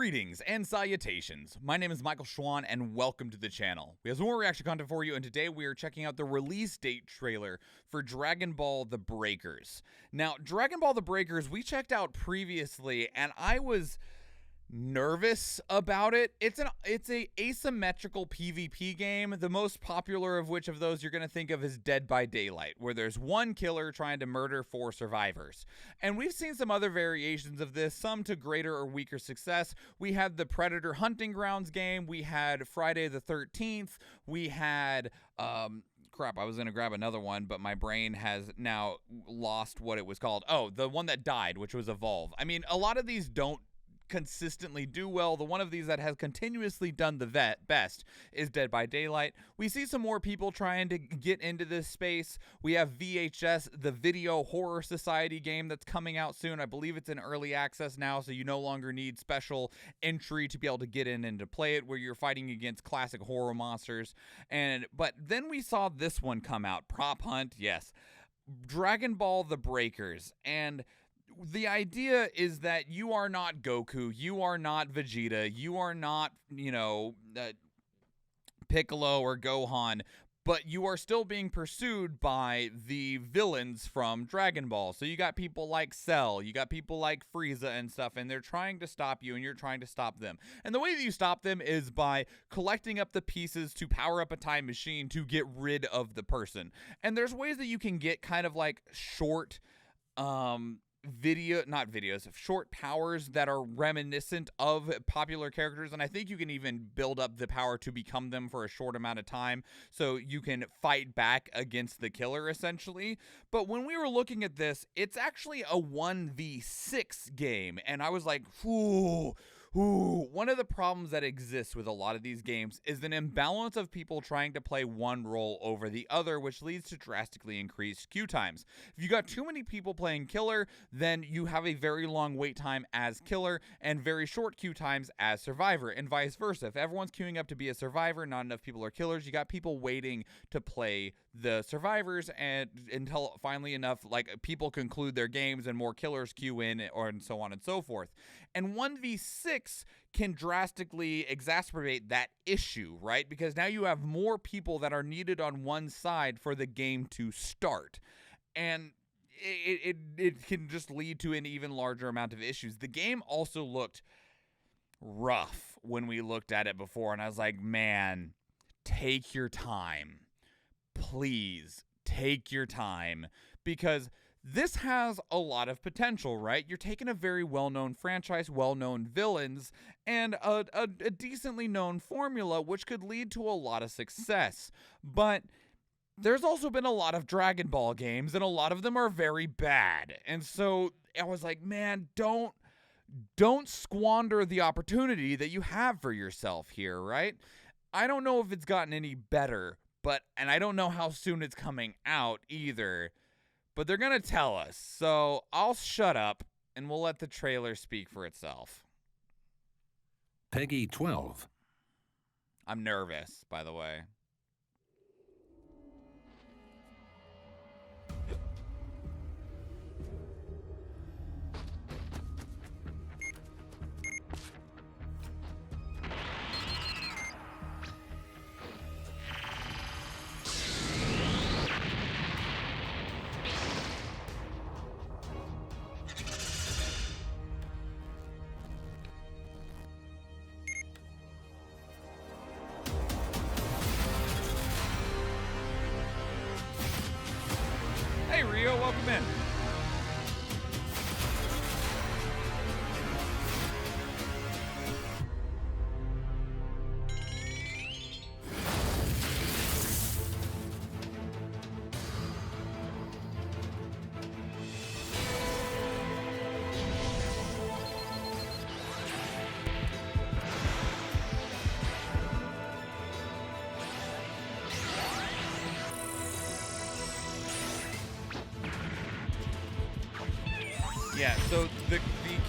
Greetings and salutations. My name is Michael Schwahn and welcome to the channel. We have some more reaction content for you, and today we are checking out the release date trailer for Dragonball The Breakers. Now, Dragonball The Breakers we checked out previously and I was nervous about it. It's a asymmetrical PvP game, the most popular of which of those you're going to think of is Dead by Daylight, where there's one killer trying to murder 4 survivors. And we've seen some other variations of this, some to greater or weaker success. We had the Predator Hunting Grounds game, we had Friday the 13th, we had crap, I was going to grab another one, but my brain has now lost what it was called. Oh, the one that died, which was Evolve. I mean, a lot of these don't consistently do well. The one of these that has continuously done the best is Dead by Daylight. We see some more people trying to get into this space. We have VHS, the Video Horror Society game that's coming out soon. I believe it's in early access now, so you no longer need special entry to be able to get in and to play it, where you're fighting against classic horror monsters. But then we saw this one come out, Prop Hunt, yes, Dragonball The Breakers, and the idea is that you are not Goku, you are not Vegeta, you are not, Piccolo or Gohan, but you are still being pursued by the villains from Dragon Ball. So you got people like Cell, you got people like Frieza and stuff, and they're trying to stop you and you're trying to stop them. And the way that you stop them is by collecting up the pieces to power up a time machine to get rid of the person. And there's ways that you can get kind of like short, short powers that are reminiscent of popular characters, and I think you can even build up the power to become them for a short amount of time so you can fight back against the killer essentially. But when we were looking at this, it's actually a 1v6 game, and I was like, ooh, one of the problems that exists with a lot of these games is an imbalance of people trying to play one role over the other, which leads to drastically increased queue times. If you got too many people playing killer, then you have a very long wait time as killer and very short queue times as survivor, and vice versa. If everyone's queuing up to be a survivor, not enough people are killers, you got people waiting to play the survivors, and until finally enough people conclude their games and more killers queue in, and so on and so forth. And 1v6 can drastically exacerbate that issue, right? Because now you have more people that are needed on one side for the game to start. And it can just lead to an even larger amount of issues. The game also looked rough when we looked at it before, and I was like, man, take your time. Please take your time, because this has a lot of potential, right? You're taking a very well-known franchise, well-known villains, and a decently known formula, which could lead to a lot of success. But there's also been a lot of Dragon Ball games, and a lot of them are very bad. And so I was like, man, don't squander the opportunity that you have for yourself here, right? I don't know if it's gotten any better, and I don't know how soon it's coming out either. But they're going to tell us, so I'll shut up, and we'll let the trailer speak for itself. Peggy 12. I'm nervous, by the way. Hey Rio, welcome in. Yeah, so the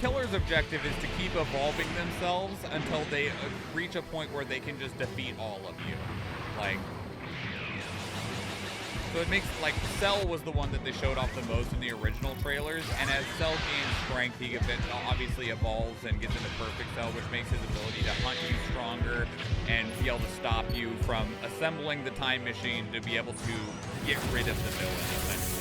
killer's objective is to keep evolving themselves until they reach a point where they can just defeat all of you. Like, So it makes, like, Cell was the one that they showed off the most in the original trailers, and as Cell gains strength, he obviously evolves and gets into Perfect Cell, which makes his ability to hunt you stronger and be able to stop you from assembling the time machine to be able to get rid of the villain, essentially.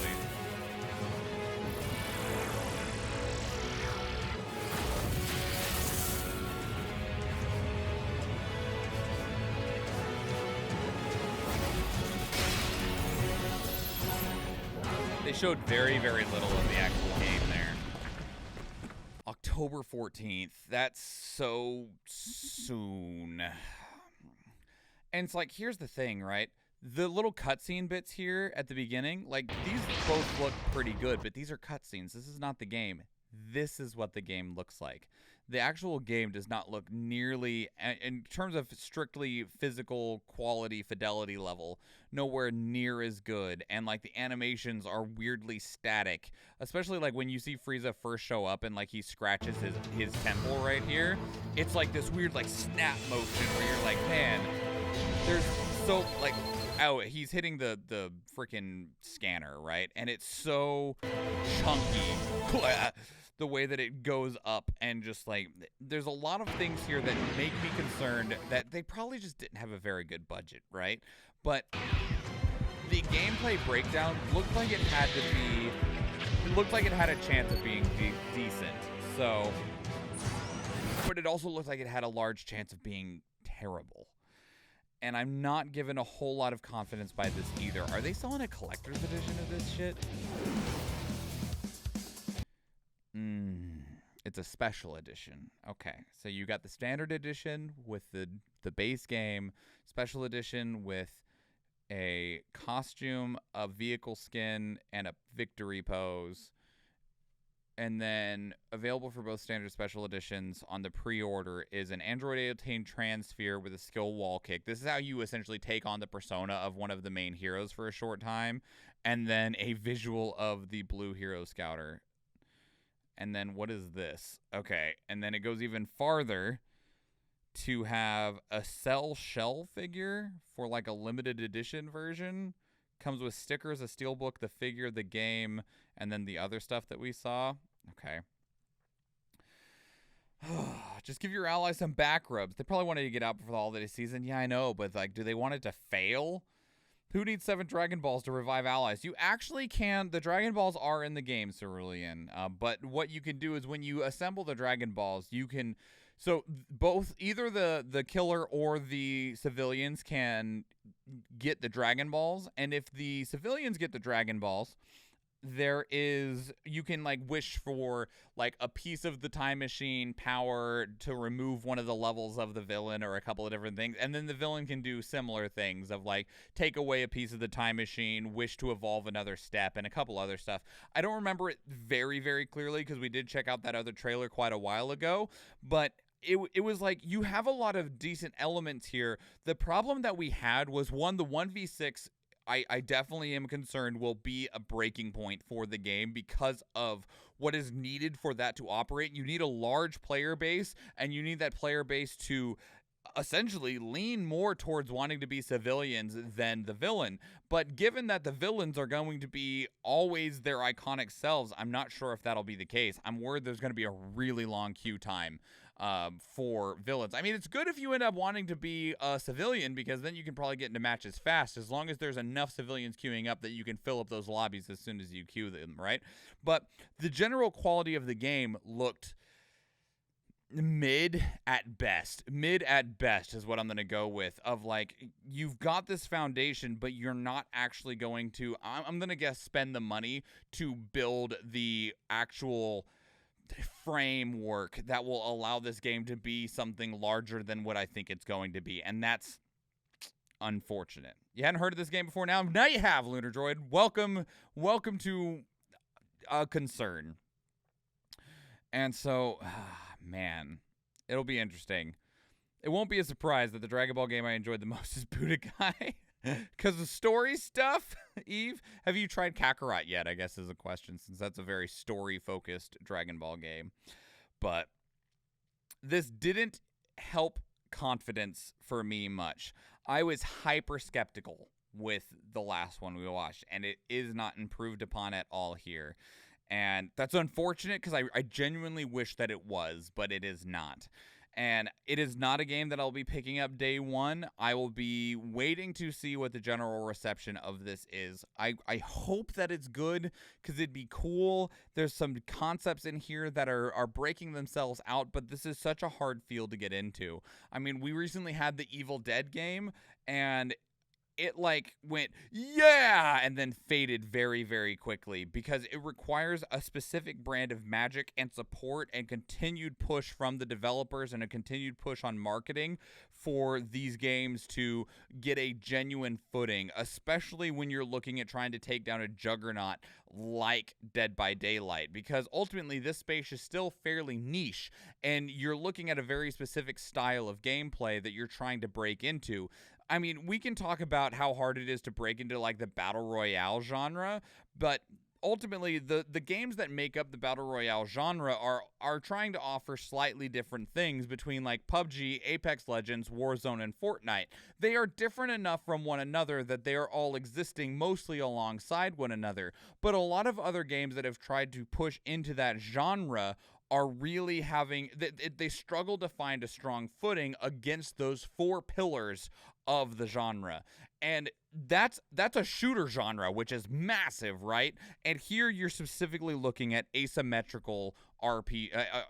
They showed very, very little of the actual game there. October 14th. That's so soon. And it's like, here's the thing, right? The little cutscene bits here at the beginning, like, these both look pretty good, but these are cutscenes. This is not the game. This is what the game looks like. The actual game does not look nearly, in terms of strictly physical quality, fidelity level, nowhere near as good. And, like, the animations are weirdly static, especially, like, when you see Frieza first show up and, like, he scratches his temple right here. It's, like, this weird, like, snap motion where you're like, man, there's so, like, oh, he's hitting the freaking scanner, right? And it's so chunky. The way that it goes up, and just, like, there's a lot of things here that make me concerned that they probably just didn't have a very good budget, right? But the gameplay breakdown looked like it had to be, it looked like it had a chance of being decent. So, but it also looked like it had a large chance of being terrible. And I'm not given a whole lot of confidence by this either. Are they selling a collector's edition of this shit? It's a special edition. Okay, so you got the standard edition with the base game, special edition with a costume, a vehicle skin, and a victory pose. And then available for both standard special editions on the pre-order is an Android 18 Transphere with a skill wall kick. This is how you essentially take on the persona of one of the main heroes for a short time. And then a visual of the blue hero scouter. And then what is this? Okay, and then it goes even farther to have a Cell shell figure for, like, a limited edition version. Comes with stickers, a steelbook, the figure, the game, and then the other stuff that we saw. Okay. Just give your allies some back rubs. They probably wanted to get out before the holiday season. Yeah, I know, but, like, do they want it to fail? Who needs 7 Dragon Balls to revive allies? You actually can. The Dragon Balls are in the game, Cerulean. But what you can do is when you assemble the Dragon Balls, you can... So both, either the killer or the civilians can get the Dragon Balls. And if the civilians get the Dragon Balls, you can, like, wish for, like, a piece of the time machine power to remove one of the levels of the villain or a couple of different things. And then the villain can do similar things of, like, take away a piece of the time machine, wish to evolve another step, and a couple other stuff. I don't remember it very, very clearly because we did check out that other trailer quite a while ago, but it was like, you have a lot of decent elements here. The problem that we had was, one, the 1v6, I definitely am concerned will be a breaking point for the game because of what is needed for that to operate. You need a large player base, and you need that player base to essentially lean more towards wanting to be civilians than the villain. But given that the villains are going to be always their iconic selves, I'm not sure if that'll be the case. I'm worried there's going to be a really long queue time for villains. I mean, it's good if you end up wanting to be a civilian, because then you can probably get into matches fast, as long as there's enough civilians queuing up that you can fill up those lobbies as soon as you queue them, right? But the general quality of the game looked mid at best. Mid at best is what I'm going to go with, of, like, you've got this foundation, but you're not actually going to, I'm going to guess, spend the money to build the actual framework that will allow this game to be something larger than what I think it's going to be. And that's unfortunate. You hadn't heard of this game before? Now you have, Lunar Droid. Welcome to a concern. And so, man, it'll be interesting. It won't be a surprise that the Dragon Ball game I enjoyed the most is Budokai. Because the story stuff, Eve, have you tried Kakarot yet, I guess is a question, since that's a very story-focused Dragon Ball game. But this didn't help confidence for me much. I was hyper skeptical with the last one we watched, and it is not improved upon at all here. And that's unfortunate because I genuinely wish that it was, but it is not. And it is not a game that I'll be picking up day one. I will be waiting to see what the general reception of this is. I hope that it's good because it'd be cool. There's some concepts in here that are breaking themselves out, but this is such a hard field to get into. I mean, we recently had the Evil Dead game, and it like went, yeah, and then faded very, very quickly because it requires a specific brand of magic and support and continued push from the developers and a continued push on marketing for these games to get a genuine footing, especially when you're looking at trying to take down a juggernaut like Dead by Daylight, because ultimately this space is still fairly niche and you're looking at a very specific style of gameplay that you're trying to break into. I mean, we can talk about how hard it is to break into like the battle royale genre, but ultimately the games that make up the battle royale genre are trying to offer slightly different things between like PUBG, Apex Legends, Warzone, and Fortnite. They are different enough from one another that they are all existing mostly alongside one another, but a lot of other games that have tried to push into that genre are really having, they struggle to find a strong footing against those four pillars of the genre. And that's a shooter genre, which is massive, right? And here you're specifically looking at asymmetrical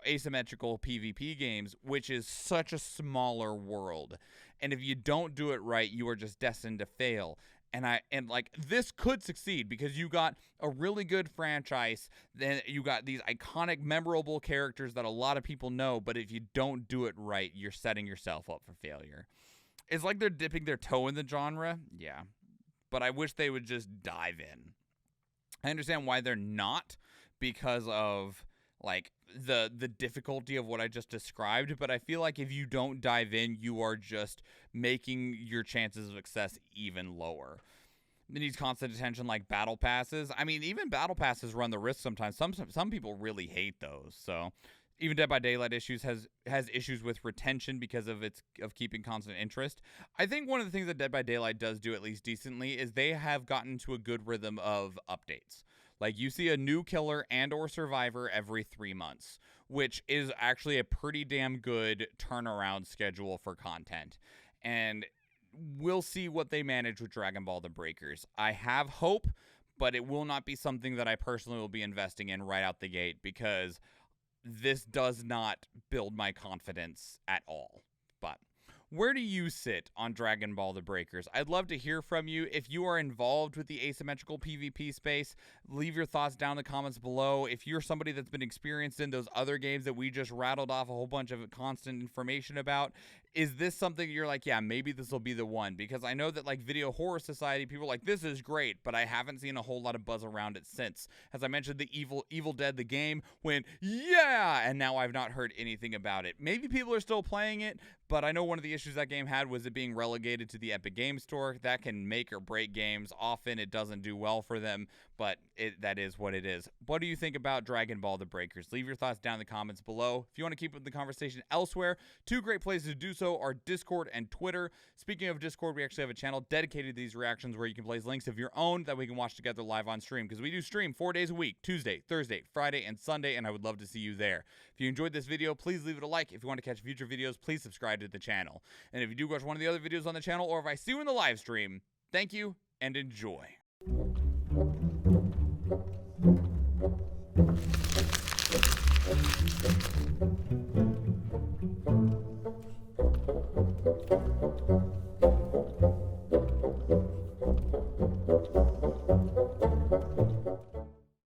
asymmetrical PvP games, which is such a smaller world. And if you don't do it right, you are just destined to fail. And like this could succeed because you got a really good franchise, then you got these iconic, memorable characters that a lot of people know, but if you don't do it right, you're setting yourself up for failure. It's like they're dipping their toe in the genre, yeah, but I wish they would just dive in. I understand why they're not, because of like the difficulty of what I just described, but I feel like if you don't dive in, you are just making your chances of success even lower. It needs constant attention like battle passes. I mean, even battle passes run the risk sometimes. Some people really hate those. So even Dead by Daylight has issues with retention because of keeping constant interest. I think one of the things that Dead by Daylight does do at least decently is they have gotten to a good rhythm of updates. Like you see a new killer and or survivor every 3 months, which is actually a pretty damn good turnaround schedule for content. And we'll see what they manage with Dragonball The Breakers. I have hope, but it will not be something that I personally will be investing in right out the gate because this does not build my confidence at all. But where do you sit on Dragonball The Breakers? I'd love to hear from you. If you are involved with the asymmetrical PvP space, leave your thoughts down in the comments below. If you're somebody that's been experienced in those other games that we just rattled off a whole bunch of constant information about, is this something you're like, yeah, maybe this will be the one? Because I know that like Video Horror Society, people are like, this is great, but I haven't seen a whole lot of buzz around it since. As I mentioned, the Evil Dead, the game, went, yeah, and now I've not heard anything about it. Maybe people are still playing it, but I know one of the issues that game had was it being relegated to the Epic Games Store. That can make or break games. Often it doesn't do well for them, but that is what it is. What do you think about Dragonball The Breakers? Leave your thoughts down in the comments below. If you want to keep up the conversation elsewhere, two great places to do so are Discord and Twitter. Speaking of Discord, we actually have a channel dedicated to these reactions where you can place links of your own that we can watch together live on stream, because we do stream 4 days a week, Tuesday, Thursday, Friday, and Sunday, and I would love to see you there. If you enjoyed this video, please leave it a like. If you want to catch future videos, please subscribe to the channel. And if you do watch one of the other videos on the channel, or if I see you in the live stream, thank you and enjoy.